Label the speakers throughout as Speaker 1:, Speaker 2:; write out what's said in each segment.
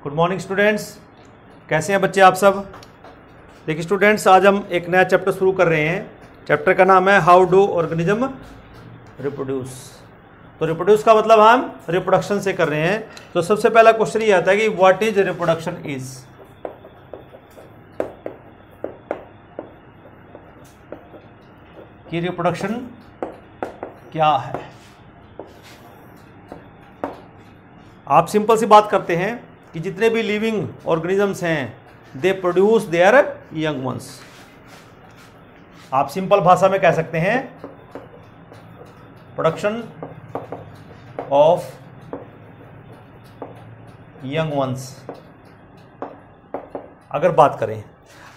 Speaker 1: Good morning students, कैसे हैं बच्चे आप सब। देखिए स्टूडेंट्स, आज हम एक नया चैप्टर शुरू कर रहे हैं। चैप्टर का नाम है हाउ डू ऑर्गेनिज्म रिप्रोड्यूस। तो रिप्रोड्यूस का मतलब हम रिप्रोडक्शन से कर रहे हैं। तो सबसे पहला क्वेश्चन ये आता है कि व्हाट इज रिप्रोडक्शन इज। कि रिप्रोडक्शन क्या है। आप सिंपल सी बात करते हैं कि जितने भी लिविंग ऑर्गेनिजम्स हैं they produce their young ones. आप सिंपल भाषा में कह सकते हैं प्रोडक्शन ऑफ यंग वंस। अगर बात करें,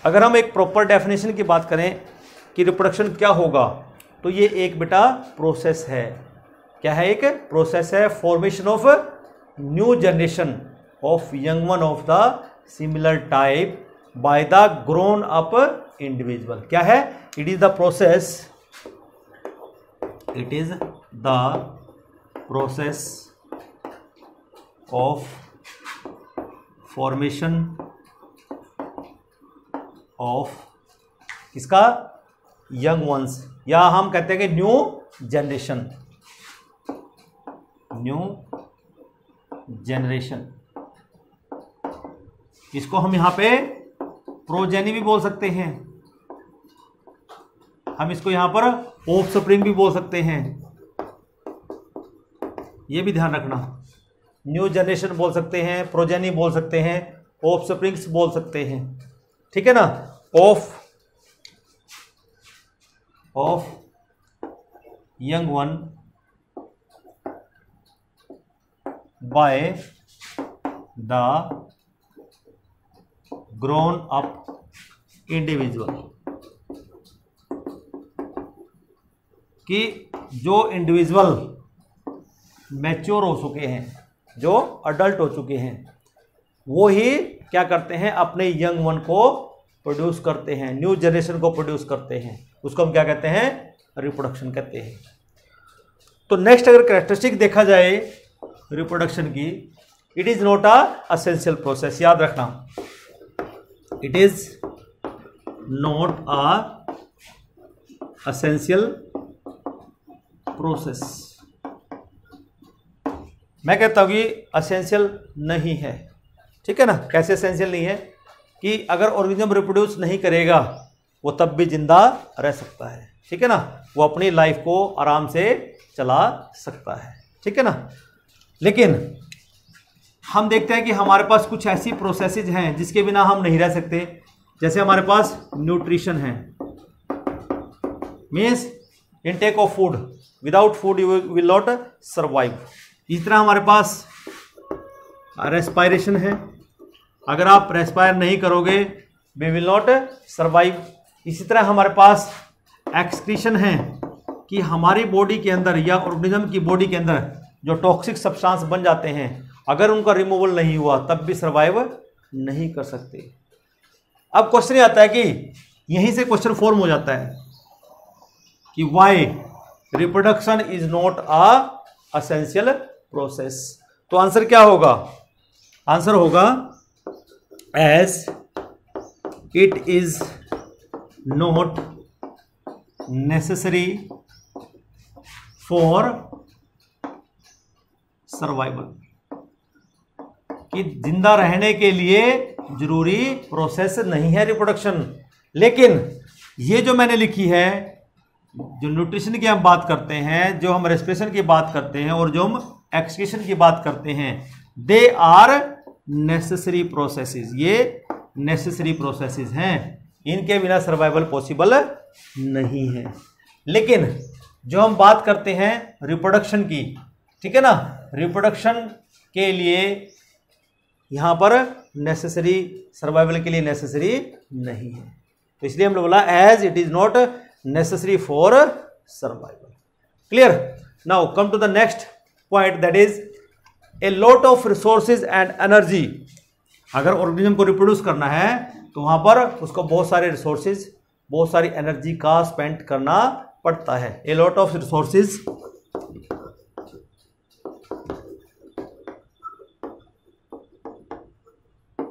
Speaker 1: अगर हम एक प्रॉपर डेफिनेशन की बात करें कि रिप्रोडक्शन क्या होगा, तो ये एक बेटा प्रोसेस है। क्या है? एक प्रोसेस है, formation of new generation of young one of the similar type by the grown up individual। क्या है? It is the process of formation of किसका? young ones, या हम कहते हैं कि न्यू जनरेशन। इसको हम यहां पे प्रोजेनी भी बोल सकते हैं, हम इसको यहां पर ऑफस्प्रिंग भी बोल सकते हैं। ये भी ध्यान रखना, न्यू जनरेशन बोल सकते हैं, प्रोजेनी बोल सकते हैं, ऑफस्प्रिंग्स बोल सकते हैं। ठीक है ना। Of young one by the grown up individual. कि जो इंडिविजुअल मैच्योर हो चुके हैं, जो अडल्ट हो चुके हैं, वो ही क्या करते हैं? अपने यंग वन को प्रोड्यूस करते हैं, न्यू जनरेशन को प्रोड्यूस करते हैं। उसको हम क्या कहते हैं? रिप्रोडक्शन कहते हैं। तो नेक्स्ट अगर कैरेक्टरिस्टिक देखा जाए रिप्रोडक्शन की, it is not a essential process. याद रखना, it is not a essential process। मैं कहता हूं कि एसेंशियल नहीं है। ठीक है ना। कैसे एसेंशियल नहीं है? कि अगर ऑर्गेनिज्म रिप्रोड्यूस नहीं करेगा वो तब भी जिंदा रह सकता है। ठीक है ना। वो अपनी लाइफ को आराम से चला सकता है। ठीक है ना। लेकिन हम देखते हैं कि हमारे पास कुछ ऐसी प्रोसेसेस हैं जिसके बिना हम नहीं रह सकते। जैसे हमारे पास न्यूट्रिशन है, means intake of food, without food you will not survive. इस तरह हमारे पास रेस्पायरेशन है, अगर आप रेस्पायर नहीं करोगे वी विल नॉट सर्वाइव। इसी तरह हमारे पास एक्सक्रीशन है, कि हमारी बॉडी के अंदर या ऑर्गेनिज्म की बॉडी के अंदर जो टॉक्सिक सब्सटेंस बन जाते हैं, अगर उनका रिमूवल नहीं हुआ तब भी सर्वाइव नहीं कर सकते। अब क्वेश्चन ये आता है कि यहीं से क्वेश्चन फॉर्म हो जाता है कि why reproduction is not a essential process. तो आंसर क्या होगा? आंसर होगा as it is not necessary for survival. कि जिंदा रहने के लिए जरूरी प्रोसेस नहीं है रिप्रोडक्शन। लेकिन ये जो मैंने लिखी है, जो न्यूट्रिशन की हम बात करते हैं, जो हम रेस्पिरेशन की बात करते हैं, और जो हम एक्सक्रीशन की बात करते हैं, दे आर नेसेसरी प्रोसेसेस। ये नेसेसरी प्रोसेसेस हैं, इनके बिना सर्वाइवल पॉसिबल नहीं है। लेकिन जो हम बात करते हैं रिप्रोडक्शन की, ठीक है ना, रिप्रोडक्शन के लिए यहां पर नेसेसरी, सर्वाइवल के लिए नेसेसरी नहीं है। तो इसलिए हम लोग बोला as it is not necessary for survival. Clear. Now come to the next point, that is a lot of resources and energy. अगर ऑर्गेनिज्म को रिप्रोड्यूस करना है तो वहां पर उसको बहुत सारे रिसोर्सेज, बहुत सारी एनर्जी का स्पेंड करना पड़ता है। A lot of resources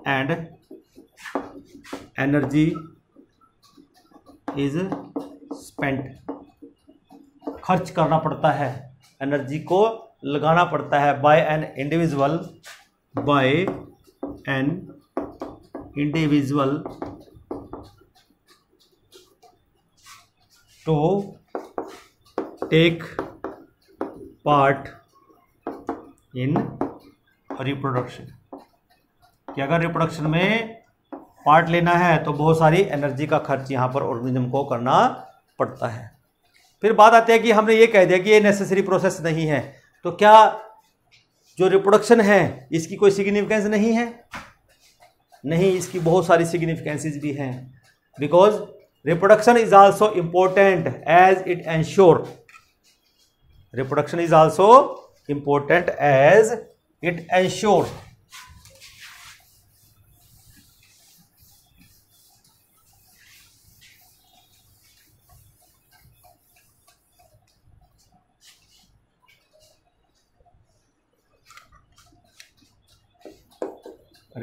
Speaker 1: and energy is spent, खर्च करना पड़ता है, एनर्जी को लगाना पड़ता है by an individual to take part in reproduction, कि अगर रिप्रोडक्शन में पार्ट लेना है तो बहुत सारी एनर्जी का खर्च यहाँ पर ऑर्गेनिज्म को करना पड़ता है। फिर बात आती है कि हमने ये कह दिया कि ये नेसेसरी प्रोसेस नहीं है, तो क्या जो रिप्रोडक्शन है इसकी कोई सिग्निफिकेंस नहीं है? नहीं, इसकी बहुत सारी सिग्निफिकेंसेस भी हैं, because reproduction is also important as it ensure, reproduction is also important as it ensure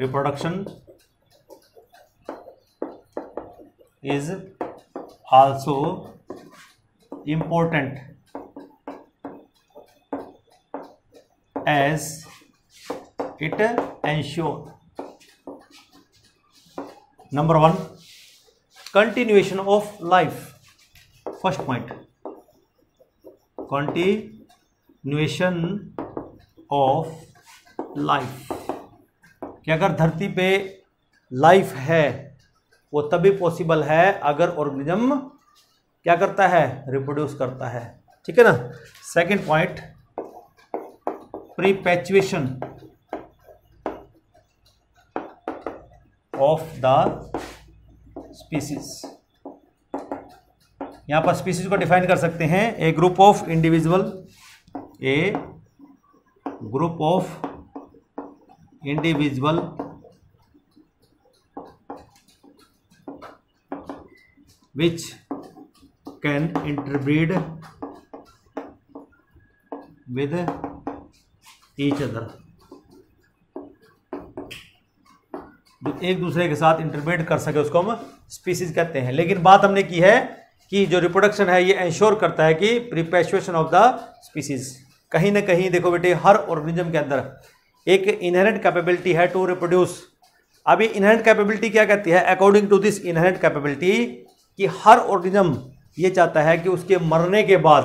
Speaker 1: reproduction is also important as it ensure number 1 continuation of life, first point continuation of life, कि अगर धरती पे life है वो तभी possible है अगर organism क्या करता है, रिप्रोड्यूस करता है, ठीक है ना। Second point perpetuation of the species, यहां पर स्पीसीज को डिफाइन कर सकते हैं a group of individual, a group of individual which can interbreed with each other, जो एक दूसरे के साथ इंटरब्रीड कर सके उसको हम स्पीसीज कहते हैं। लेकिन बात हमने की है कि जो रिप्रोडक्शन है ये इंश्योर करता है कि प्रीपेचुएशन ऑफ द स्पीसीज, कहीं ना कहीं देखो बेटे हर ऑर्गेनिज्म के अंदर एक इनहेरेंट कैपेबिलिटी है टू रिप्रोड्यूस। अभी इनहेरेंट कैपेबिलिटी क्या कहती है? According to this inherent capability कि हर ऑर्गेनिज्म ये चाहता है कि उसके मरने के बाद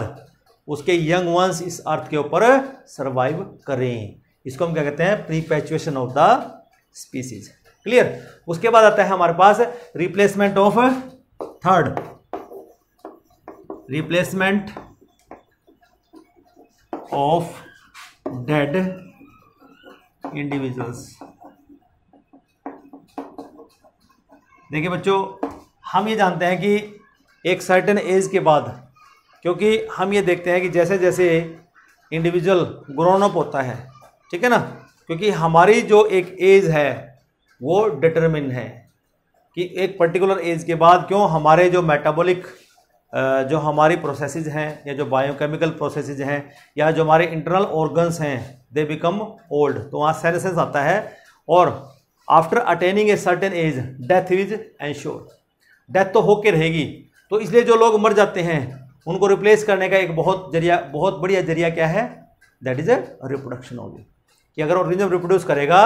Speaker 1: उसके यंग वंस इस अर्थ के ऊपर सर्वाइव करें, इसको हम क्या कहते हैं? Perpetuation of the species. Clear. उसके बाद आता है हमारे पास replacement of, third replacement of dead individuals. देखिए बच्चों, हम ये जानते हैं कि एक सर्टेन एज के बाद, क्योंकि हम ये देखते हैं कि जैसे जैसे इंडिविजुअल ग्रोन अप होता है, ठीक है ना, क्योंकि हमारी जो एक एज है वो डिटरमिन है कि एक पर्टिकुलर एज के बाद क्यों हमारे जो मेटाबॉलिक जो हमारी प्रोसेसेस हैं या जो बायोकेमिकल प्रोसेसेस हैं या जो हमारे इंटरनल ऑर्गन्स हैं दे बिकम ओल्ड, तो वहाँ सेनेसेंस आता है और after attaining a certain age death is ensure, death तो होके रहेगी। तो इसलिए जो लोग मर जाते हैं उनको रिप्लेस करने का एक बहुत बढ़िया जरिया क्या है? That is A reproduction only, कि अगर ऑर्गेनिज्म रिप्रोड्यूस करेगा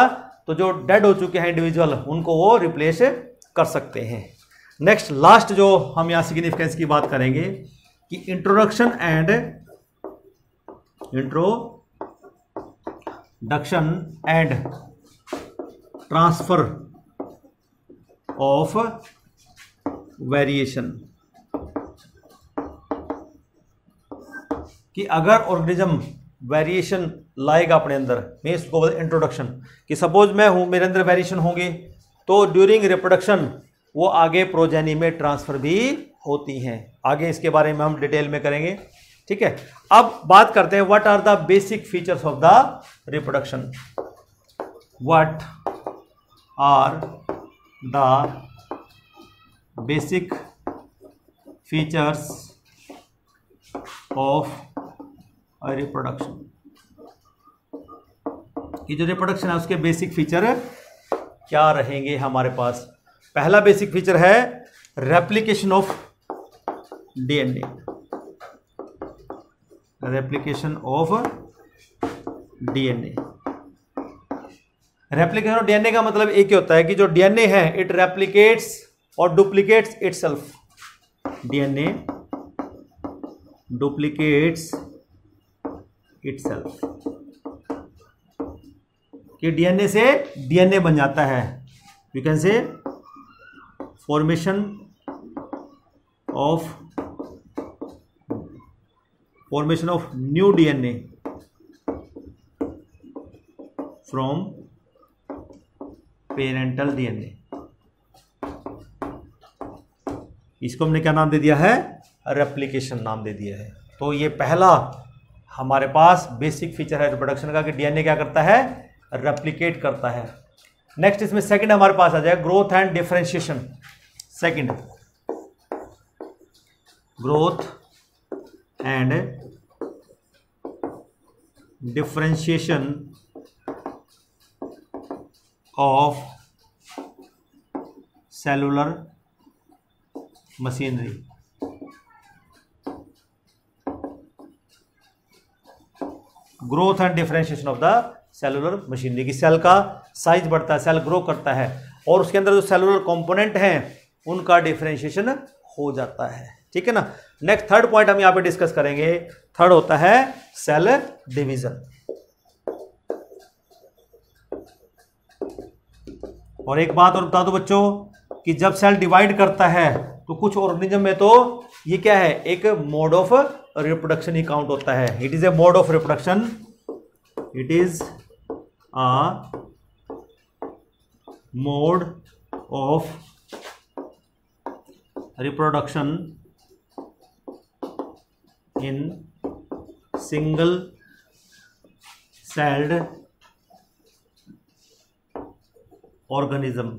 Speaker 1: तो जो डेड हो चुके हैं इंडिविजुअल उनको वो रिप्लेस कर सकते हैं। नेक्स्ट लास्ट जो हम यहाँ सिग्निफिकेंस की बात करेंगे कि introduction and transfer of variation, कि अगर ऑर्गेनिज्म वेरिएशन लाएगा अपने अंदर, मैं इसको बोलते इंट्रोडक्शन, कि सपोज मैं हूं, मेरे अंदर वेरिएशन होंगे तो ड्यूरिंग रिप्रोडक्शन वो आगे प्रोजेनी में ट्रांसफर भी होती हैं। आगे इसके बारे में हम डिटेल में करेंगे, ठीक है। अब बात करते हैं what are the basic features of the reproduction. What are the basic features of reproduction, कि जो रिप्रोडक्शन है उसके बेसिक फीचर क्या रहेंगे हमारे पास? पहला बेसिक फीचर है replication of DNA. Replication of DNA. Replication of DNA का मतलब एक ही होता है कि जो डीएनए है इट रेप्लिकेट्स और duplicates itself. DNA duplicates itself, कि डीएनए से डीएनए बन जाता है। यू कैन से formation of new DNA from parental DNA. इसको हमने क्या नाम दे दिया है? रेप्लिकेशन नाम दे दिया है। तो ये पहला हमारे पास बेसिक फीचर है रिप्रोडक्शन का कि डीएनए क्या करता है? रेप्लिकेट करता है। नेक्स्ट इसमें सेकंड हमारे पास आ जाए growth and differentiation. Second, growth and differentiation of cellular machinery. Growth and differentiation of the cellular machinery, की सेल का साइज बढ़ता है, सेल ग्रो करता है और उसके अंदर जो सेलुलर कंपोनेंट हैं उनका डिफरेंशिएशन हो जाता है। ठीक है ना। नेक्स्ट थर्ड पॉइंट हम यहां पे डिस्कस करेंगे। थर्ड होता है सेल डिवीजन। और एक बात और बता दो बच्चों कि जब सेल डिवाइड करता है तो कुछ ऑर्गेनिज्म में तो ये क्या है? एक mode of reproduction he count होता है। It is a mode of reproduction. It is a mode of reproduction in single celled organism.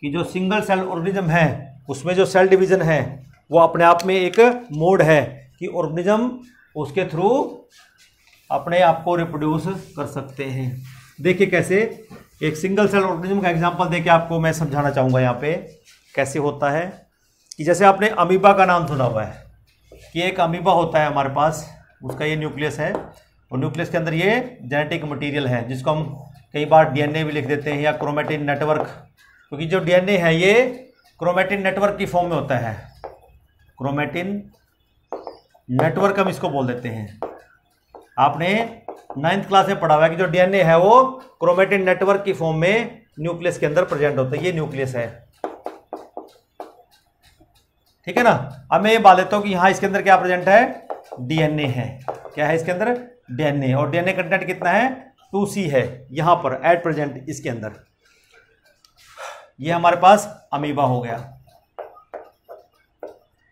Speaker 1: कि जो सिंगल सेल ऑर्गेनिज्म है उसमें जो सेल डिवीजन है वो अपने आप में एक मोड है कि ऑर्गेनिज्म उसके थ्रू अपने आप को रिप्रोड्यूस कर सकते हैं। देखिए कैसे, एक सिंगल सेल ऑर्गेनिज्म का एग्जांपल देके आपको मैं समझाना चाहूँगा यहाँ पे कैसे होता है। कि जैसे आपने अमीबा का नाम सुना हुआ है कि एक अमीबा होता है हमारे पास, उसका ये न्यूक्लियस है और न्यूक्लियस के अंदर ये जेनेटिक मटेरियल है जिसको हम कई बार डीएनए भी लिख देते हैं या क्रोमेटिन नेटवर्क, क्योंकि जो डीएनए है ये क्रोमेटिन नेटवर्क की फॉर्म में होता है। क्रोमेटिन नेटवर्क हम इसको बोल देते हैं। आपने 9th क्लास में पढ़ा हुआ है कि जो डीएनए है वो क्रोमेटिन नेटवर्क की फॉर्म में न्यूक्लियस के अंदर प्रेजेंट होता है। ये न्यूक्लियस है, ठीक है ना। अब मैं ये बात लेता हूं कि यहां इसके अंदर क्या प्रेजेंट है? डीएनए है। क्या है इसके अंदर? डीएनए। और डीएनए कंटेंट कितना है? 2C है यहां पर एट प्रेजेंट इसके अंदर। ये हमारे पास अमीबा हो गया।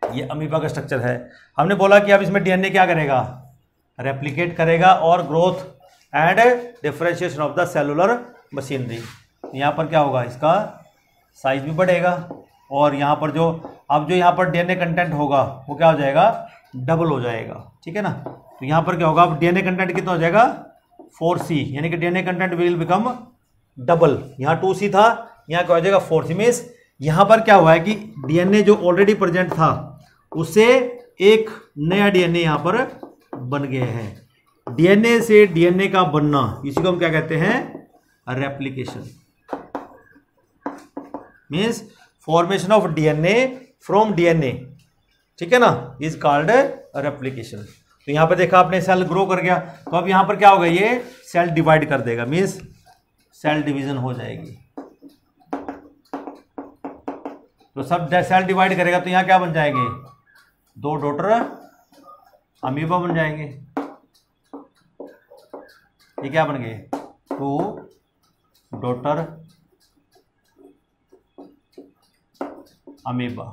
Speaker 1: ये अमीबा का स्ट्रक्चर है। हमने बोला कि अब इसमें डीएनए क्या करेगा? रेप्लिकेट करेगा और growth and differentiation of the cellular machinery. यहाँ पर क्या होगा? इसका साइज भी बढ़ेगा और यहाँ पर जो यहाँ पर डीएनए कंटेंट होगा वो क्या हो जाएगा? डबल हो जाएगा। ठीक है ना। तो यहाँ पर क्या होगा? अब डीएनए कंटेंट कितना हो जाएगा? 4C, यानी कि DNA content will become double. यहाँ 2C था, यहाँ क्या हो जाएगा? 4C। मीन्स यहाँ पर क्या हुआ है कि डीएनए जो ऑलरेडी प्रेजेंट था उससे एक नया डीएनए यहाँ पर बन गए हैं। डीएनए से डीएनए का बनना, इसी को हम क्या कहते हैं? Replication. Means formation of DNA from DNA, ठीक है ना, इज कॉल्ड रेप्लिकेशन। तो यहां पर देखा आपने सेल ग्रो कर गया, तो अब यहां पर क्या होगा? ये सेल डिवाइड कर देगा, मीन्स सेल डिवीजन हो जाएगी। तो सब सेल डिवाइड करेगा तो यहां क्या बन जाएंगे? 2 डॉटर अमीबा बन जाएंगे। ये क्या बन गए? 2 डॉटर अमीबा।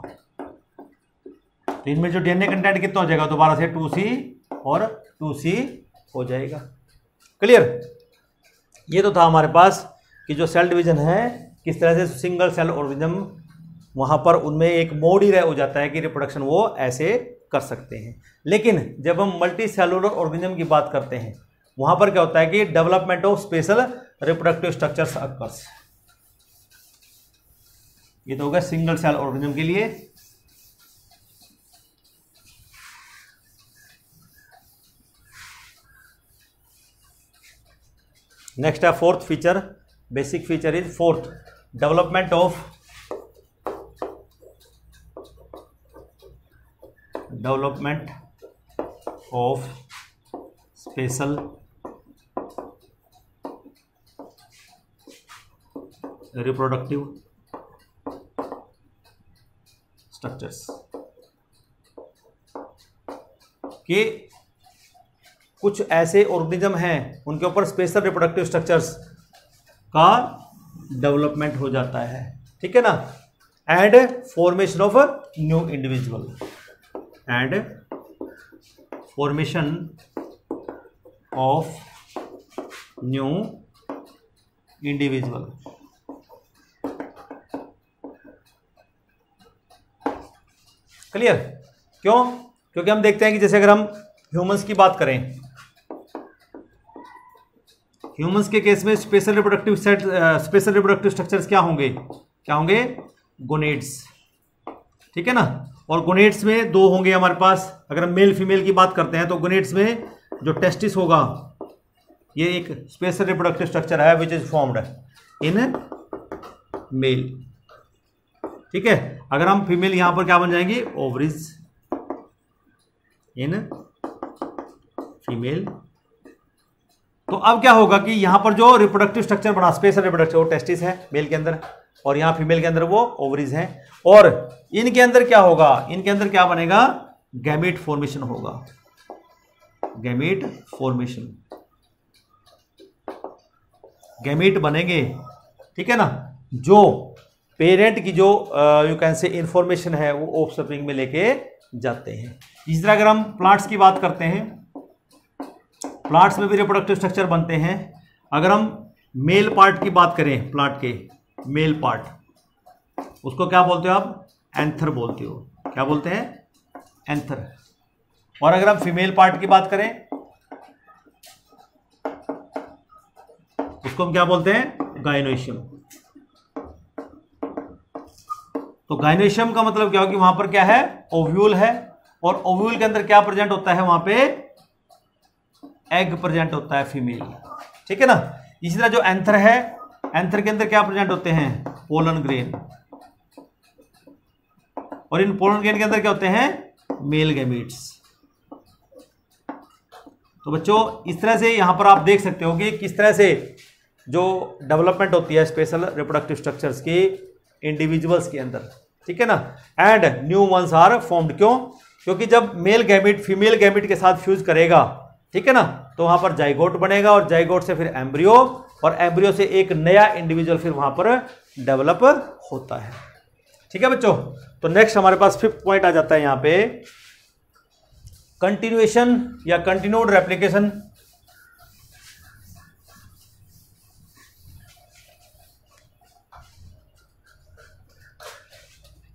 Speaker 1: तो इनमें जो डीएनए कंटेंट कितना हो जाएगा? दोबारा से 2C और 2C हो जाएगा। क्लियर? ये तो था हमारे पास कि जो सेल डिवीजन है किस तरह से सिंगल सेल ऑर्गेनिज्म वहां पर उनमें एक मोड ही हो जाता है कि रिप्रोडक्शन वो ऐसे कर सकते हैं। लेकिन जब हम मल्टी सेलुलर ऑर्गेनिज्म की बात करते हैं वहां पर क्या होता है कि development of special reproductive structures occurs. ये तो होगा सिंगल सेल ऑर्गेनिज्म के लिए। नेक्स्ट है fourth feature, basic feature is fourth, development of special reproductive structures कि कुछ ऐसे ऑर्गेनिज्म हैं उनके ऊपर स्पेशल रिप्रोडक्टिव स्ट्रक्चर्स का डेवलपमेंट हो जाता है, ठीक है ना। And formation of new individual, and formation of new individual. Clear? क्यों? क्योंकि हम देखते हैं कि जैसे अगर हम ह्यूमंस की बात करें, ह्यूमंस के केस में स्पेशल रिप्रोडक्टिव स्ट्रक्चर्स क्या होंगे? गोनेड्स, ठीक है ना। और गोनेड्स में दो होंगे हमारे पास। अगर हम मेल फीमेल की बात करते हैं तो गोनेड्स में जो टेस्टिस होगा, ये एक स्पेशल रिप्रोडक्टिव स्ट्रक्चर है which is formed in male, ठीक है। अगर हम फीमेल यहां पर क्या बन जाएंगी? Ovaries in female. तो अब क्या होगा कि यहां पर जो रिप्रोडक्टिव स्ट्रक्चर बना, स्पेशल रिप्रोडक्टिव, वो टेस्टिस है मेल के अंदर, और यहां फीमेल के अंदर वो ओवरीज हैं। और इनके अंदर क्या होगा? इनके अंदर क्या बनेगा? गैमीट फॉर्मेशन होगा, गैमीट फॉर्मेशन, गैमीट बनेंगे, ठीक है ना। जो पेरेंट की जो यू कैन से इंफॉर्मेशन है वो ऑफस्प्रिंग में लेके जाते हैं। इस तरह अगर हम प्लांट्स की बात करते हैं, प्लांट्स में भी रिप्रोडक्टिव स्ट्रक्चर बनते हैं। अगर हम मेल पार्ट की बात करें, प्लांट के मेल पार्ट, उसको क्या बोलते हो आप? एंथर बोलते हो। क्या बोलते हैं? एंथर। और अगर हम फीमेल पार्ट की बात करें उसको हम क्या बोलते हैं? गाइनोशियम। तो गाइनोशियम का मतलब क्या हो कि वहां पर क्या है? ओव्यूल है, और ओव्यूल के अंदर क्या प्रेजेंट होता है? वहां पे एग प्रेजेंट होता है फीमेल, ठीक है ना। इसी तरह जो एंथर है, एंथर के अंदर क्या प्रेजेंट होते हैं? पोलन ग्रेन, और इन पोलन ग्रेन के अंदर क्या होते हैं? Male gametes. तो बच्चों इस तरह से यहां पर आप देख सकते हो कि किस तरह से जो डेवलपमेंट होती है स्पेशल रिप्रोडक्टिव स्ट्रक्चर्स की इंडिविजुअल्स के अंदर, ठीक है ना। And new ones are formed. क्यों? क्योंकि जब मेल गैमीट फीमेल गैमीट के साथ फ्यूज करेगा, ठीक है ना, तो वहां पर जाइगोट बनेगा, और जाइगोट से फिर एम्ब्रियो, और एम्ब्रियो से एक नया इंडिविजुअल फिर वहां पर डेवलप होता है, ठीक है बच्चों। तो नेक्स्ट हमारे पास फिफ्थ पॉइंट आ जाता है यहां पे, कंटिन्यूएशन या continued replication.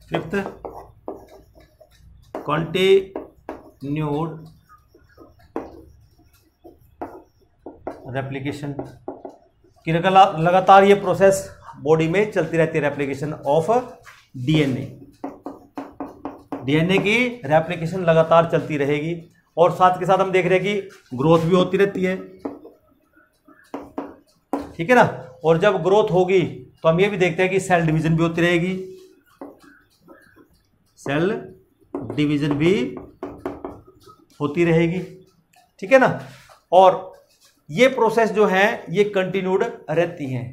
Speaker 1: Fifth, continued replication कि लगातार ये प्रोसेस बॉडी में चलती रहती है, रेप्लिकेशन ऑफ डीएनए। डीएनए की रेप्लिकेशन लगातार चलती रहेगी, और साथ के साथ हम देख रहे हैं कि ग्रोथ भी होती रहती है, ठीक है ना। और जब ग्रोथ होगी तो हम ये भी देखते हैं कि सेल डिवीजन भी होती रहेगी, सेल डिवीजन भी होती रहेगी, ठीक है ना। और ये प्रोसेस जो है ये कंटिन्यूड रहती हैं,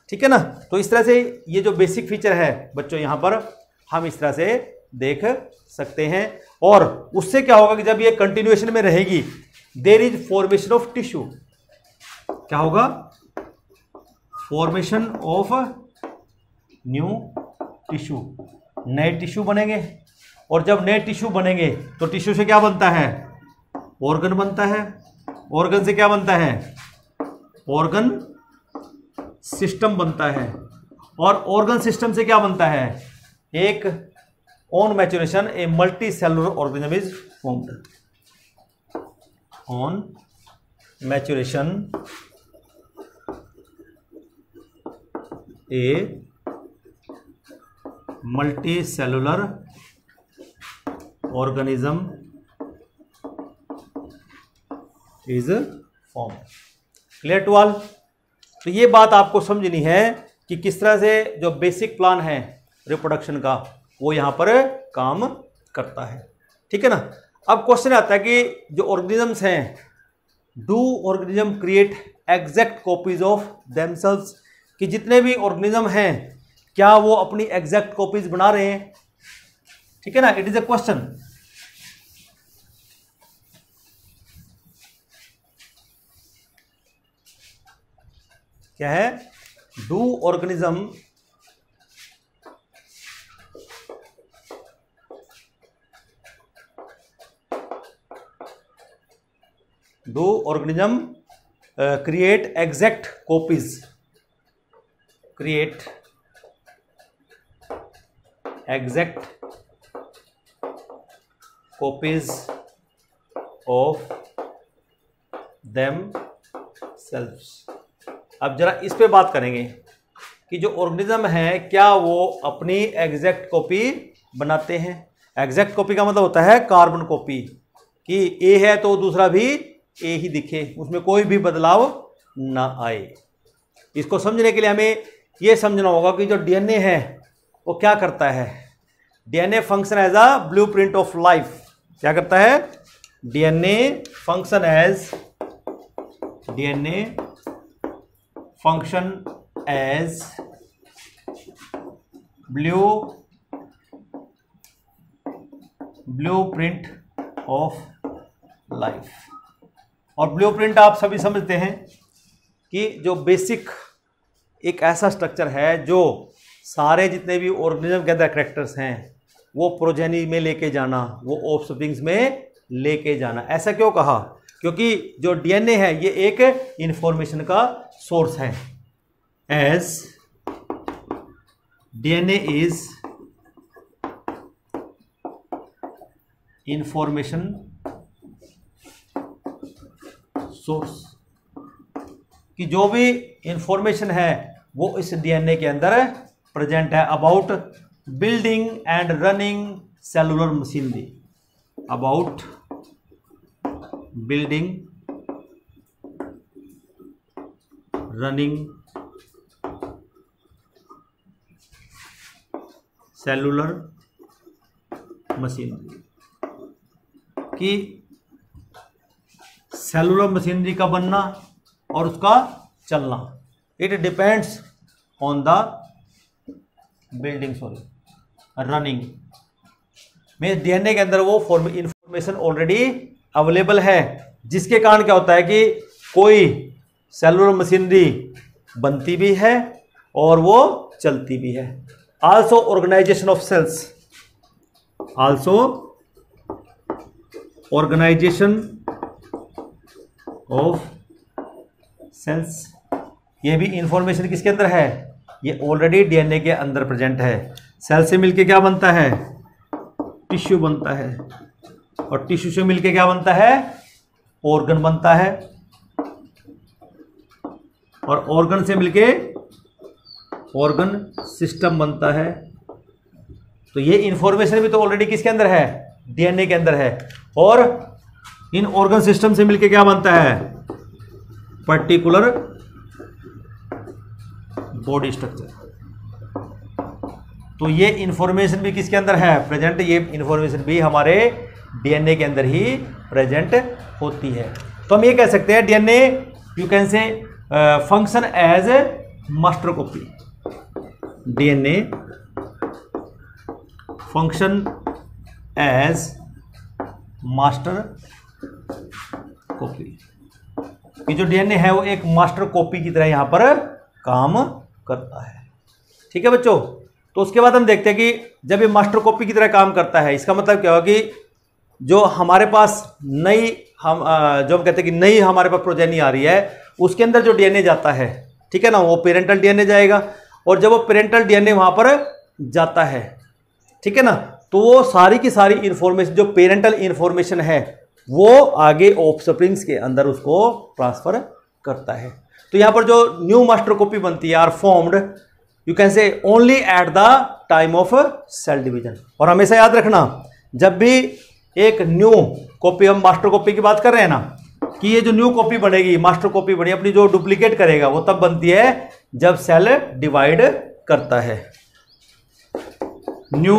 Speaker 1: ठीक है ना। तो इस तरह से ये जो बेसिक फीचर है बच्चों यहां पर हम इस तरह से देख सकते हैं। और उससे क्या होगा कि जब ये कंटिन्यूएशन में रहेगी, there is formation of tissue. क्या होगा? फॉर्मेशन ऑफ न्यू टिश्यू, नए टिश्यू बनेंगे। और जब नए टिश्यू बनेंगे तो टिश्यू से क्या बनता है? ऑर्गन बनता है। ऑर्गन से क्या बनता है? ऑर्गन सिस्टम बनता है। और ऑर्गन सिस्टम से क्या बनता है? एक on maturation a multi cellular organism is formed. On maturation a multi cellular organism is form. Clear to all? तो ये बात आपको समझनी है कि किस तरह से जो बेसिक प्लान है रिप्रोडक्शन का वो यहां पर काम करता है। ठीक है ना? अब क्वेश्चन आता है कि जो ऑर्गेनिजम्स हैं, do organism create exact copies of themselves, कि जितने भी ऑर्गेनिज्म हैं क्या वो अपनी एग्जैक्ट कॉपीज बना रहे हैं? ठीक है ना? It is a question. क्या है? Do organism create exact copies of themselves। अब जरा इस पे बात करेंगे कि जो ऑर्गेनिज्म है क्या वो अपनी एग्जैक्ट कॉपी बनाते हैं। एग्जैक्ट कॉपी का मतलब होता है कार्बन कॉपी, कि ए है तो दूसरा भी ए ही दिखे, उसमें कोई भी बदलाव ना आए। इसको समझने के लिए हमें यह समझना होगा कि जो डीएनए है वो क्या करता है। DNA function as a blueprint of life. क्या करता है? DNA function as blueprint of life. और ब्लूप्रिंट आप सभी समझते हैं कि जो बेसिक एक ऐसा स्ट्रक्चर है जो सारे जितने भी ऑर्गेनिज्म के अंदर कैरेक्टर्स हैं वो प्रोजेनी में लेके जाना, वो ऑफस्प्रिंग्स में लेके जाना। ऐसा क्यों कहा? क्योंकि जो डीएनए है ये एक इंफॉर्मेशन का सोर्स है। As DNA is information source, कि जो भी इंफॉर्मेशन है वो इस डीएनए के अंदर प्रेजेंट है about building and running cellular machinery. About building running cellular machinery, कि सेलुलर मशीनरी का बनना और उसका चलना, it depends on the building running में। डीएनए के अंदर वो इंफॉर्मेशन ऑलरेडी अवेलेबल है, जिसके कारण क्या होता है कि कोई सेलुलर मशीनरी बनती भी है और वो चलती भी है। Also organisation of cells, also organisation of cells, ये भी इंफॉर्मेशन किसके अंदर है? ये ऑलरेडी डीएनए के अंदर प्रेजेंट है। सेल से मिलके क्या बनता है? टिश्यू बनता है, और टिश्यू से मिलके क्या बनता है? ऑर्गन बनता है, और ऑर्गन से मिलके ऑर्गन सिस्टम बनता है। तो ये इंफॉर्मेशन भी तो ऑलरेडी किसके अंदर है? डीएनए के अंदर है। और इन ऑर्गन सिस्टम से मिलके क्या बनता है? Particular body structure. तो ये इंफॉर्मेशन भी किसके अंदर है? प्रेजेंट। ये इंफॉर्मेशन भी हमारे डीएनए के अंदर ही प्रेजेंट होती है। तो हम ये कह सकते हैं DNA you can say function as a master copy. DNA function as master copy, कि जो डीएनए है वो एक मास्टर कॉपी की तरह यहां पर काम करता है। ठीक है बच्चों? तो उसके बाद हम देखते हैं कि जब ये मास्टर कॉपी की तरह काम करता है, इसका मतलब क्या होगा कि जो हमारे पास नई जो हम कहते हैं कि नई हमारे पास प्रोजेनी आ रही है, उसके अंदर जो डीएनए जाता है, ठीक है ना, वो पेरेंटल डीएनए जाएगा। और जब वो पेरेंटल डीएनए वहां पर जाता है, ठीक है ना, तो वो सारी की सारी इंफॉर्मेशन जो पेरेंटल इंफॉर्मेशन है वो आगे ऑफस्प्रिंग्स के अंदर उसको ट्रांसफर करता है। तो यहां पर जो न्यू मास्टर कॉपी बनती है are formed you can say only at the time of cell division. और हमेशा याद रखना, जब भी एक न्यू कॉपी, हम मास्टर कॉपी की बात कर रहे हैं ना, कि ये जो न्यू कॉपी बनेगी, मास्टर कॉपी बनी, अपनी जो डुप्लीकेट करेगा वो तब बनती है जब सेल डिवाइड करता है। New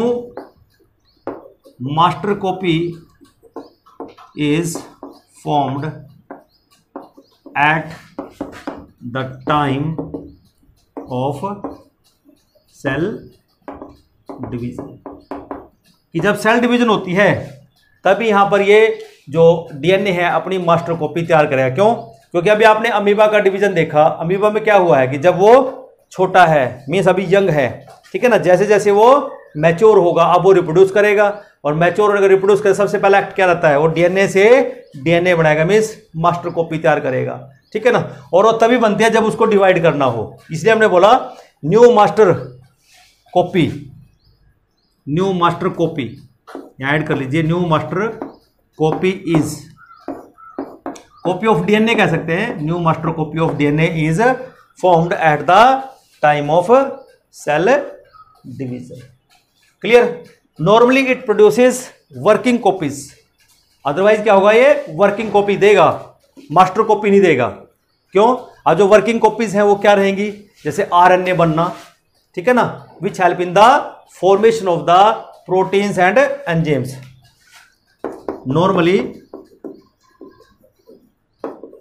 Speaker 1: master copy is formed at the time of cell division, कि जब सेल डिवीजन होती है तभी यहां पर ये जो डीएनए है अपनी मास्टर कॉपी तैयार करेगा। क्यों? क्योंकि अभी आपने अमीबा का डिवीजन देखा, अमीबा में क्या हुआ है कि जब वो छोटा है, मीन्स अभी यंग है, ठीक है ना, जैसे जैसे वो मैच्योर होगा अब वो रिप्रोड्यूस करेगा, और मैच्योर होकर रिप्रोड्यूस कर सबसे पहला एक्ट क्या रहता है, वो डीएनए से डीएनए बनाएगा, मीन्स मास्टर कॉपी तैयार करेगा, ठीक है ना। और वो तभी बनती है जब उसको डिवाइड करना हो। इसलिए हमने बोला new master copy, new master copy यहां ऐड कर लीजिए, new master copy is, copy of DNA कह सकते हैं, new master copy of DNA is formed at the time of cell division. Clear? Normally it produces working copies, otherwise क्या होगा, ये working copy देगा, मास्टर कॉपी नहीं देगा। क्यों? अब जो वर्किंग कॉपीज हैं वो क्या रहेंगी, जैसे आरएनए बनना, ठीक है ना, which help in the formation of the proteins and enzymes. Normally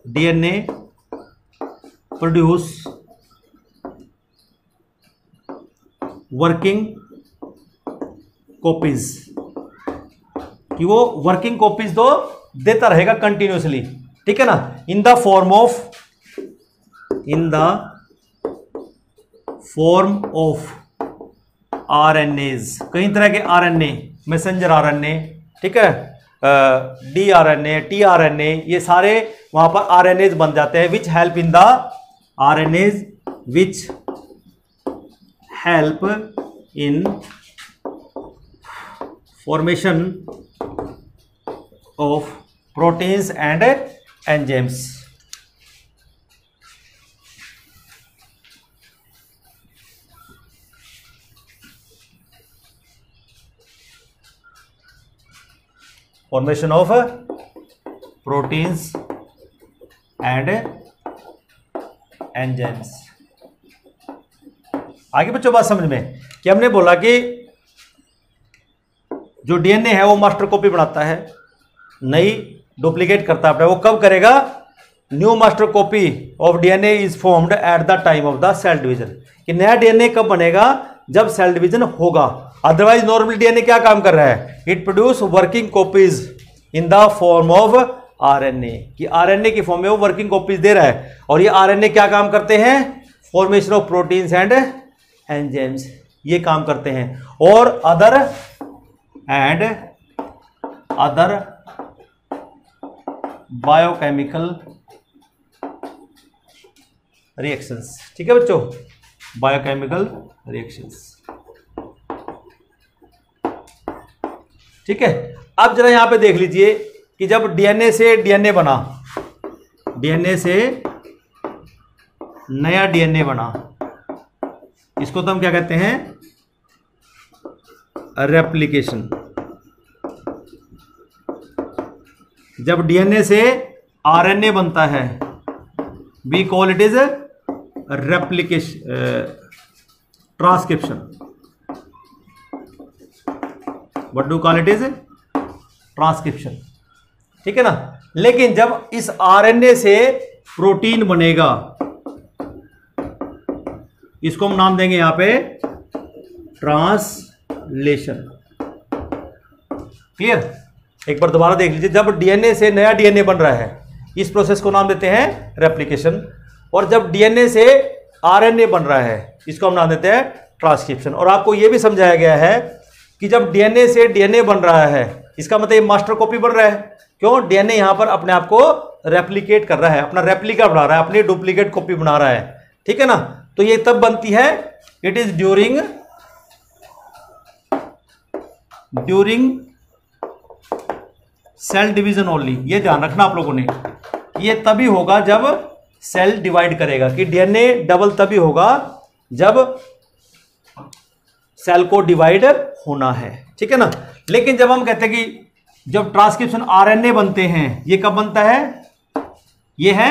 Speaker 1: DNA produce working copies, कि वो वर्किंग कॉपीज तो देता रहेगा कंटिन्यूसली, ठीक है ना, इन द फॉर्म ऑफ आरएनएज, कई तरह के आरएनए, मैसेंजर आरएनए, ठीक है, डी आरएनए, टी आरएनए, ये सारे वहां पर आरएनएज बन जाते हैं, which help in the RNase which help in formation of proteins and enzymes. Formation of proteins and enzymes. आगे बच्चों बात समझ में, कि हमने बोला कि जो डीएनए है वो मास्टर कॉपी बनाता है, नई डुप्लीकेट करता है, वो कब करेगा, new master copy of DNA is formed at the time of the cell division, कि नया डीएनए कब बनेगा, जब सेल डिवीजन होगा। अदरवाइज नॉर्मल डीएनए क्या काम कर रहा है, it produce working copies in the form of RNA, कि आरएनए की फॉर्म में वो वर्किंग कॉपीज दे रहा है, और ये आरएनए क्या काम करते हैं, formation of proteins and enzymes, ये काम करते हैं, और अदर बायोकेमिकल रिएक्शंस, ठीक है बच्चों, बायोकेमिकल रिएक्शंस, ठीक है। अब जरा यहां पे देख लीजिए कि जब डीएनए से डीएनए बना, डीएनए से नया डीएनए बना, इसको तो हम क्या कहते हैं, रेप्लिकेशन। जब डीएनए से आरएनए बनता है, we call it is replication, transcription, what do call it is, transcription, ठीक है ना। लेकिन जब इस आरएनए से प्रोटीन बनेगा, इसको हम नाम देंगे यहां पे ट्रांसलेशन। क्लियर? एक बार दोबारा देख लीजिए, जब डीएनए से नया डीएनए बन रहा है, इस प्रोसेस को नाम देते हैं रेप्लिकेशन, और जब डीएनए से आरएनए बन रहा है, इसको हम नाम देते हैं ट्रांसक्रिप्शन। और आपको यह भी समझाया गया है कि जब डीएनए से डीएनए बन रहा है, इसका मतलब ये मास्टर कॉपी बन रहा है। क्यों? डीएनए यहां पर अपने आप को रेप्लिकेट कर रहा है, अपना रेप्लिका बना रहा है, अपनी डुप्लीकेट कॉपी बना रहा है, ठीक है ना। तो ये तब बनती है, it is during cell division only. ये ध्यान रखना आप लोगों ने, ये तभी होगा जब सेल डिवाइड करेगा, कि डीएनए डबल तभी होगा जब सेल को डिवाइड होना है, ठीक है ना। लेकिन जब हम कहते हैं कि जब ट्रांसक्रिप्शन आरएनए बनते हैं, ये कब बनता है, ये है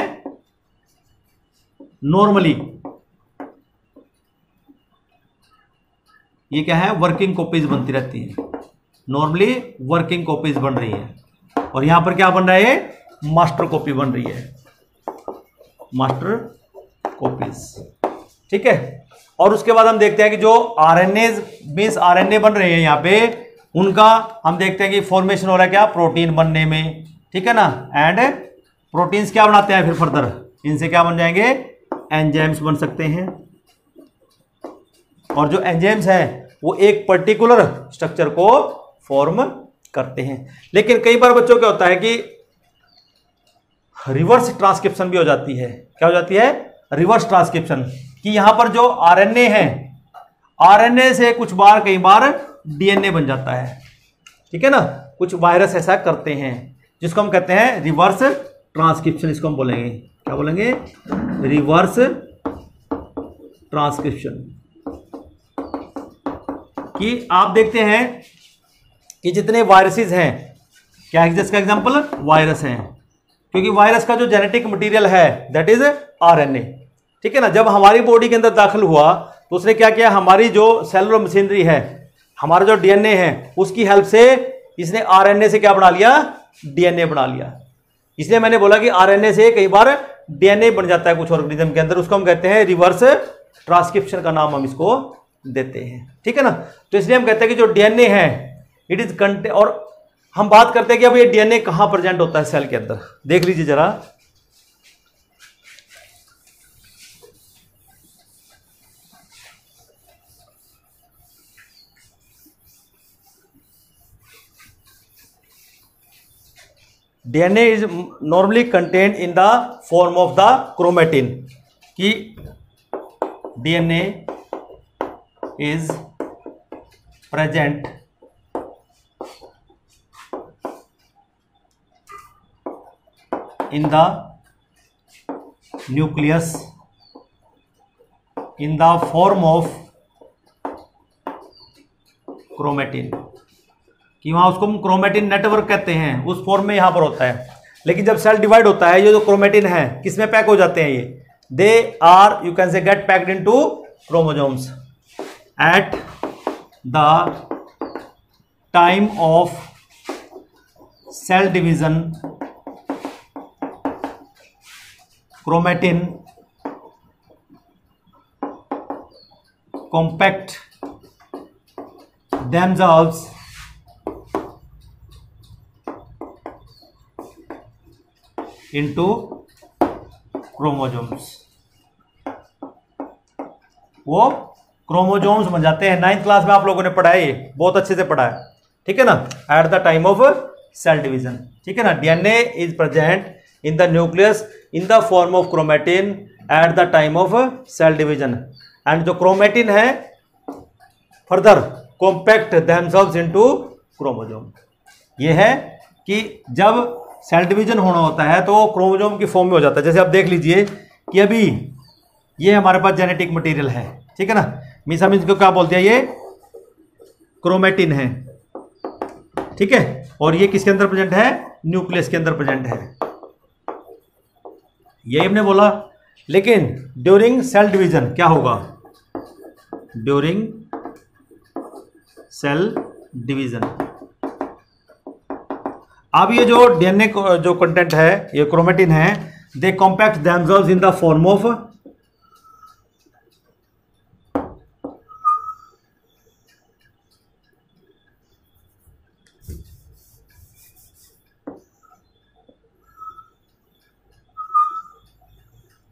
Speaker 1: नॉर्मली, ये क्या है, वर्किंग कॉपीज बनती रहती है, नॉर्मली वर्किंग कॉपीज बन रही है। और यहां पर क्या बन रहा है, मास्टर कॉपी बन रही है, मास्टर कॉपीज, ठीक है। और उसके बाद हम देखते हैं कि जो आरएनए मींस आरएनए बन रहे हैं यहां पे, उनका हम देखते हैं कि फॉर्मेशन हो रहा है क्या, प्रोटीन बनने में, ठीक है ना। एंड प्रोटीन्स क्या बनाते हैं फिर फर्दर, इनसे क्या बन जाएंगे, एंजाइम्स बन सकते हैं। और जो एंजाइम्स है वो एक पर्टिकुलर स्ट्रक्चर को फॉर्म करते हैं। लेकिन कई बार बच्चों क्या होता है कि रिवर्स ट्रांसक्रिप्शन भी हो जाती है। क्या हो जाती है, रिवर्स ट्रांसक्रिप्शन, कि यहां पर जो आरएनए है, आरएनए से कुछ बार कई बार डीएनए बन जाता है, ठीक है ना। कुछ वायरस ऐसा करते हैं जिसको हम कहते हैं रिवर्स ट्रांसक्रिप्शन, इसको हम बोलेंगे, क्या बोलेंगे, रिवर्स ट्रांसक्रिप्शन। कि आप देखते हैं कि जितने वायरसेस हैं, क्या है जिसका एग्जांपल वायरस हैं, क्योंकि वायरस का जो जेनेटिक मटेरियल है दैट इज आरएनए, ठीक है ना। जब हमारी बॉडी के अंदर दाखिल हुआ तो उसने क्या किया, हमारी जो सेलुलर मशीनरी है, हमारा जो डीएनए है, उसकी हेल्प से इसने आरएनए से क्या बना लिया, डीएनए बना लिया। इसलिए मैंने बोला कि आरएनए से कई बार डीएनए बन जाता है कुछ ऑर्गेनिज्म के अंदर, उसको हम कहते हैं रिवर्स ट्रांसक्रिप्शन का नाम हम इसको देते हैं, ठीक है ना। तो इसलिए हम कहते हैं कि जो डीएनए है इट इज कंटेन, और हम बात करते हैं कि अब ये डीएनए कहां प्रेजेंट होता है सेल के अंदर, देख लीजिए जरा। DNA is normally contained in the form of the chromatin, कि DNA is present in the nucleus in the form of chromatin, कि वहां उसको हम क्रोमेटिन नेटवर्क कहते हैं, उस फॉर्म में यहां पर होता है। लेकिन जब सेल डिवाइड होता है, ये जो क्रोमेटिन है किसमें पैक हो जाते हैं, ये they are you can say get packed into chromosomes at the time of cell division. Chromatin compact themselves into chromosomes, वो क्रोमोजोम्स बन जाते हैं। 9th क्लास में आप लोगों ने पढ़ा है, ये बहुत अच्छे से पढ़ा है, ठीक है ना, at the time of cell division, ठीक है ना। DNA is present in the nucleus in the form of chromatin at the time of cell division, and जो chromatin है further compact themselves into chromosome। ये है कि जब सेल डिवीजन होना होता है तो क्रोमोसोम की फॉर्म में हो जाता है। जैसे आप देख लीजिए कि अभी ये हमारे पास जेनेटिक मटेरियल है, ठीक है ना, मीन्स हम इसको क्या बोलते हैं, ये क्रोमेटिन है, ठीक है। और ये किसके अंदर प्रेजेंट है, न्यूक्लियस के अंदर प्रेजेंट है, यही हमने बोला। लेकिन ड्यूरिंग सेल डिवीजन क्या होगा, ड्यूरिंग सेल डिवीजन, अब ये जो डीएनए जो कंटेंट है, ये क्रोमेटिन है, they compact themselves in the form of,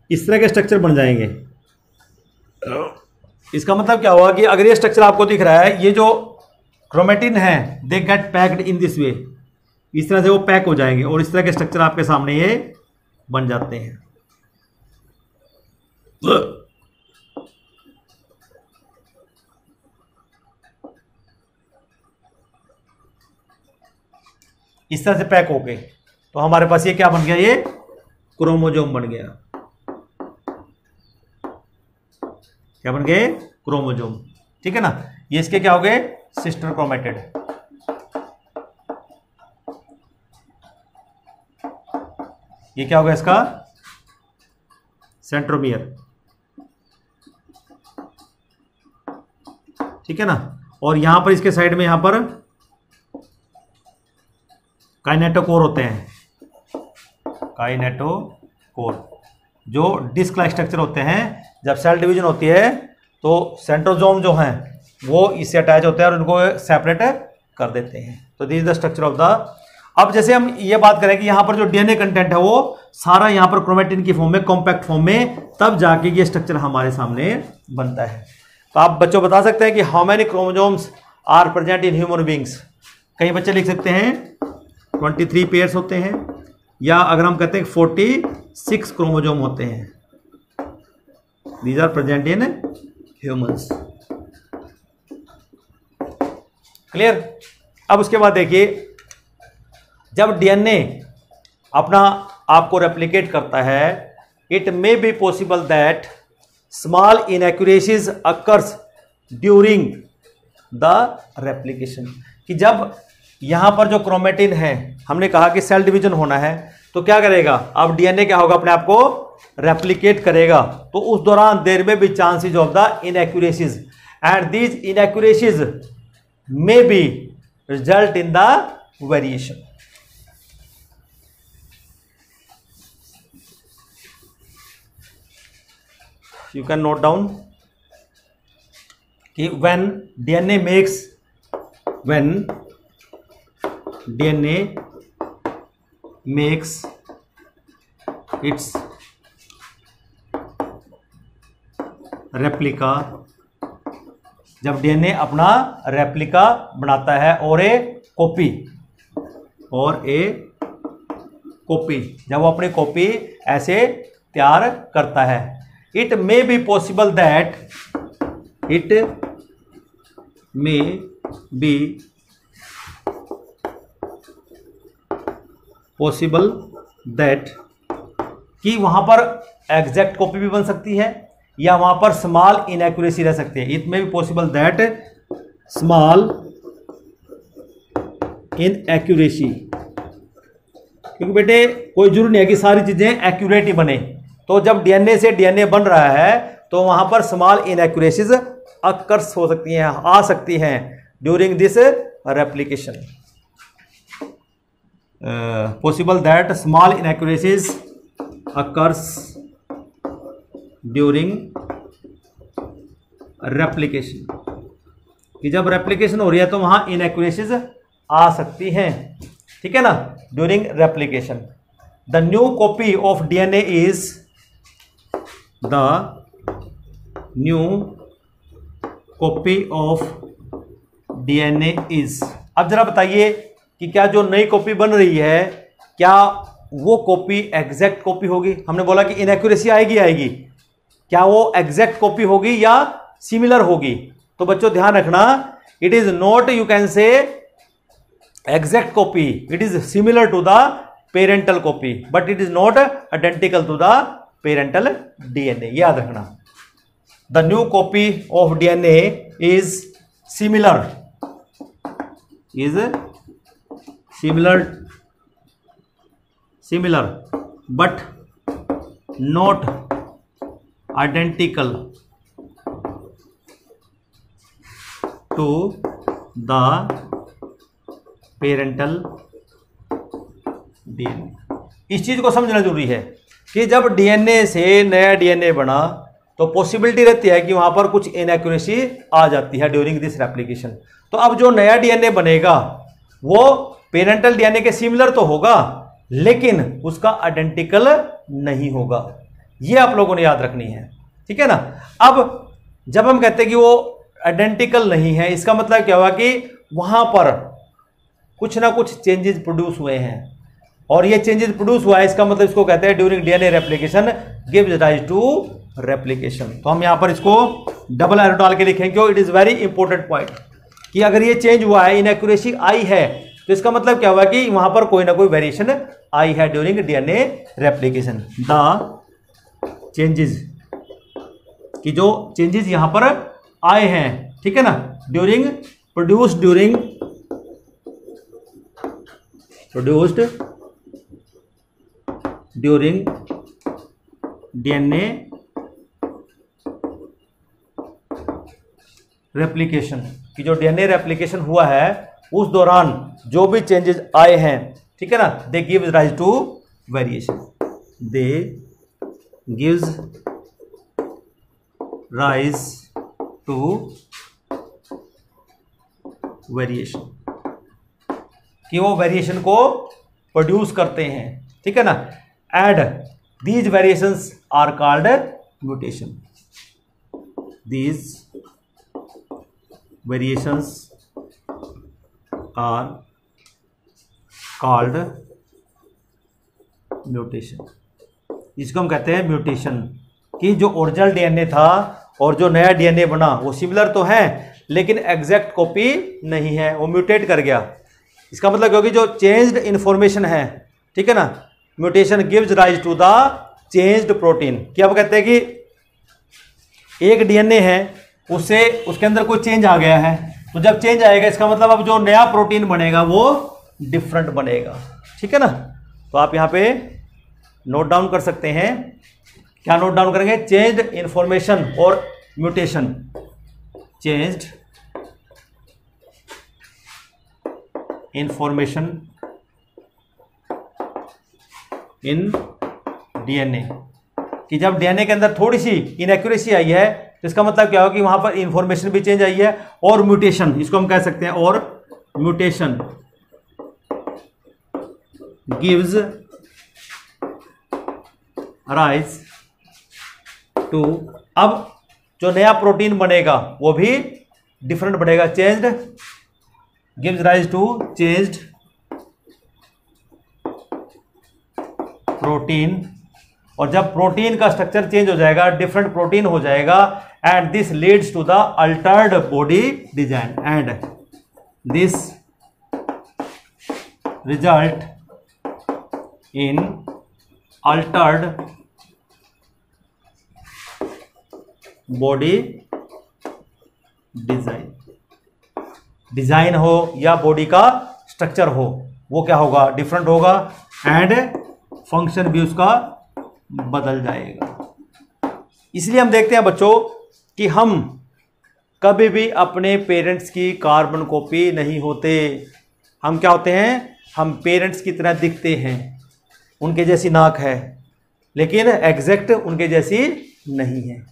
Speaker 1: इस तरह के स्ट्रक्चर बन जाएंगे। इसका मतलब क्या हुआ कि अगर ये स्ट्रक्चर आपको दिख रहा है, ये जो क्रोमेटिन है they get packed in this way, इस तरह से वो पैक हो जाएंगे और इस तरह के स्ट्रक्चर आपके सामने ये बन जाते हैं। इस तरह से पैक हो गए तो हमारे पास ये क्या बन गया, ये क्रोमोसोम बन गया। क्या बन गए, क्रोमोसोम। ठीक है ना। ये इसके क्या हो गए, सिस्टर क्रोमेटिड। ये क्या होगा इसका, सेंट्रोमियर, ठीक है ना। और यहां पर इसके साइड में यहां पर काइनेटोकोर होते हैं, काइनेटोकोर जो डिस्क लाइक स्ट्रक्चर होते हैं। जब सेल डिवीजन होती है तो सेंट्रोजोम जो हैं वो इससे अटैच होते हैं और उनको सेपरेट कर देते हैं। तो this is the structure of the. अब जैसे हम ये बात करें कि यहां पर जो डीएनए कंटेंट है वो सारा यहां पर क्रोमेटिन की फॉर्म में, कॉम्पैक्ट फॉर्म में, तब जाके ये स्ट्रक्चर हमारे सामने बनता है। तो आप बच्चों बता सकते हैं कि how many chromosomes are present in human beings. कई बच्चे लिख सकते हैं 23 पेयर्स होते हैं, या अगर हम कहते हैं 46 क्रोमोसोम होते हैं, these are present in humans. Clear. अब उसके बाद देखिए, जब डीएनए अपना आपको रेप्लिकेट करता है, it may be possible that small inaccuracies occurs during the replication. कि जब यहां पर जो क्रोमेटिन है, हमने कहा कि सेल डिवीजन होना है, तो क्या करेगा, अब डीएनए क्या होगा, अपने आप को रेप्लिकेट करेगा। तो उस दौरान there may be chances of the inaccuracies, and these inaccuracies may be result in the variation. You can note down कि when DNA makes its replica, जब डीएनए अपना रेप्लिका बनाता है और ए कॉपी, जब वो अपनी कॉपी ऐसे तैयार करता है, it may be possible that कि वहां पर एग्जैक्ट कॉपी भी बन सकती है या वहां पर स्मॉल इनएक्यूरेसी रह सकती है। It may be possible that small inaccuracy, क्योंकि बेटे कोई जरूरी नहीं है कि सारी चीजें एक्यूरेट ही बने। तो जब डीएनए से डीएनए बन रहा है तो वहां पर स्मॉल इनएक्यूरेसीज अकर्स हो सकती हैं, आ सकती हैं during this replication. Possible that small inaccuracies occurs during replication, कि जब रेप्लिकेशन हो रही है तो वहां इनएक्यूरेसीज आ सकती हैं, ठीक है ना, during replication. The new copy of DNA is अब जरा बताइए कि क्या जो नई कॉपी बन रही है, क्या वो कॉपी एग्जैक्ट कॉपी होगी। हमने बोला कि इनएक्यूरेसी आएगी, क्या वो एग्जैक्ट कॉपी होगी या सिमिलर होगी। तो बच्चों ध्यान रखना, it is not, you can say exact copy, it is similar to the parental copy, but it is not identical to the parental DNA. याद रखना, the new copy of DNA is similar but not identical to the parental DNA. इस चीज को समझना जरूरी है कि जब डीएनए से नया डीएनए बना तो पॉसिबिलिटी रहती है कि वहां पर कुछ इनएक्यूरेसी आ जाती है ड्यूरिंग दिस रेप्लिकेशन। तो अब जो नया डीएनए बनेगा वो पेरेंटल डीएनए के सिमिलर तो होगा, लेकिन उसका आइडेंटिकल नहीं होगा। ये आप लोगों ने याद रखनी है, ठीक है ना। अब जब हम कहते हैं कि वो आइडेंटिकल नहीं है, इसका मतलब क्या हुआ कि वहां पर कुछ ना कुछ चेंजेस प्रोड्यूस हुए हैं, और ये चेंजेस प्रोड्यूस हुआ है, इसका मतलब इसको कहते हैं during DNA replication gives rise to replication. तो हम यहां पर इसको डबल एरो डाल के लिखेंगे। It is very important point कि अगर ये चेंज हुआ है, इनएक्यूरेसी आई है, तो इसका मतलब क्या हुआ कि वहां पर कोई ना कोई वेरिएशन आई है during DNA replication. The changes, कि जो चेंजेस यहां पर आए हैं, ठीक है ना, produced during DNA रेप्लिकेशन, कि जो डीएनए रेप्लिकेशन हुआ है उस दौरान जो भी चेंजेस आए हैं, ठीक है ना, they gives rise to variation, they gives rise to variation, कि वो वेरिएशन को प्रोड्यूस करते हैं, ठीक है ना। And these variations are called mutation, these variations are called mutation. इसको हम कहते हैं म्यूटेशन, कि जो ओरिजिनल डीएनए था और जो नया डीएनए बना वो सिमिलर तो है लेकिन एग्जैक्ट कॉपी नहीं है, वो म्यूटेट कर गया। इसका मतलब क्योंकि जो चेंज्ड इंफॉर्मेशन है, ठीक है ना, mutation gives rise to the changed protein. कि अब कहते हैं कि एक डीएनए है, उससे उसके अंदर कोई चेंज आ गया है, तो जब चेंज आएगा इसका मतलब अब जो नया प्रोटीन बनेगा वो डिफरेंट बनेगा, ठीक है ना। तो आप यहां पे नोट डाउन कर सकते हैं। क्या नोट डाउन करेंगे? चेंज्ड इंफॉर्मेशन और mutation. Changed information in DNA, कि जब डीएनए के अंदर थोड़ी सी इनएक्यूरेसी आई है तो इसका मतलब क्या होगा कि वहां पर इंफॉर्मेशन भी चेंज आई है। और म्यूटेशन, इसको हम कह सकते हैं, और म्यूटेशन गिव्स राइज टू, अब जो नया प्रोटीन बनेगा वो भी डिफरेंट बनेगा। Changed gives rise to changed protein, और जब प्रोटीन का स्ट्रक्चर चेंज हो जाएगा, डिफरेंट प्रोटीन हो जाएगा, and this leads to the altered body design, and this result in altered body design. Design हो या बॉडी का स्ट्रक्चर हो, वो क्या होगा? डिफरेंट होगा, एंड फंक्शन भी उसका बदल जाएगा। इसलिए हम देखते हैं बच्चों कि हम कभी भी अपने पेरेंट्स की कार्बन कॉपी नहीं होते। हम क्या होते हैं? हम पेरेंट्स की तरह दिखते हैं, उनके जैसी नाक है लेकिन एग्जैक्ट उनके जैसी नहीं है।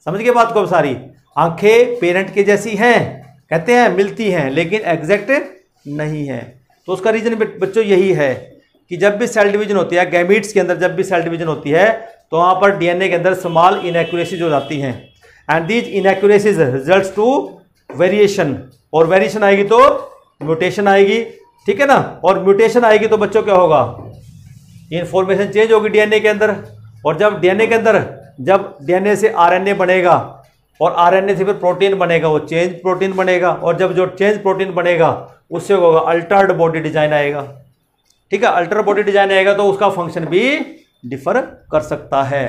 Speaker 1: समझ गए बात को? सारी आंखें पेरेंट के जैसी हैं, कहते हैं मिलती हैं, लेकिन एग्जैक्ट नहीं है। तो उसका रीजन बच्चों यही है कि जब भी सेल डिवीजन होती है, गैमीट्स के अंदर जब भी सेल डिवीजन होती है तो वहाँ पर डीएनए के अंदर स्मॉल इनएक्यूरेसीज हो जाती हैं, and these inaccuracies results to variation, और वेरिएशन आएगी तो म्यूटेशन आएगी, ठीक है ना। और म्यूटेशन आएगी तो बच्चों क्या होगा? इंफॉर्मेशन चेंज होगी डीएनए के अंदर, और जब डीएनए के अंदर जब डीएनए से आरएनए बनेगा और आरएनए से फिर प्रोटीन बनेगा, वो चेंज प्रोटीन बनेगा, और जब जो चेंज प्रोटीन बनेगा उससे होगा अल्टर्ड बॉडी डिजाइन आएगा, ठीक है। अल्टर बॉडी डिजाइन आएगा तो उसका फंक्शन भी डिफर कर सकता है।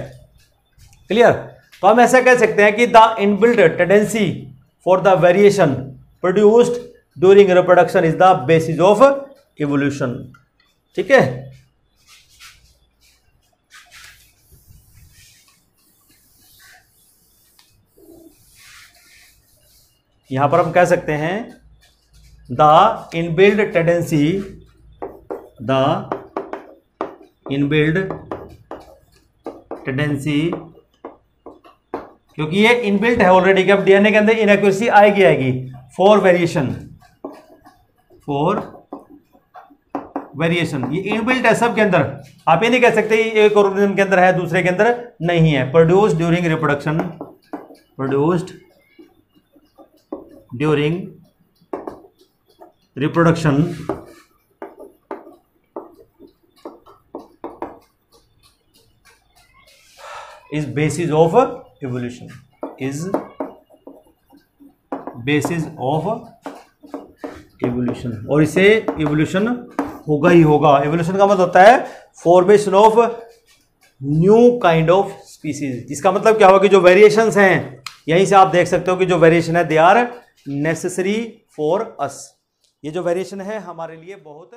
Speaker 1: क्लियर? तो हम ऐसा कह सकते हैं कि the inbuilt tendency for the variation produced during reproduction is the basis of evolution, ठीक है। यहां पर हम कह सकते हैं the inbuilt tendency, the inbuilt tendency, क्योंकि ये इनबिल्ट है ऑलरेडी कि अब डीएनए के अंदर इनएक्यूरेसी आएगी फॉर वेरिएशन, ये इनबिल्ट है सबके अंदर। आप ये नहीं कह सकते एक ऑर्गेनिज्म के अंदर है दूसरे के अंदर नहीं है। Produced during reproduction, produced during reproduction is basis of evolution, is basis of evolution, और इसे evolution होगा ही होगा। evolution का मतलब होता है formation of new kind of species. इसका मतलब क्या होगा कि जो वेरिएशंस हैं, यहीं से आप देख सकते हो कि जो वेरिएशन है they are necessary for us. ये जो वेरिएशन है हमारे लिए बहुत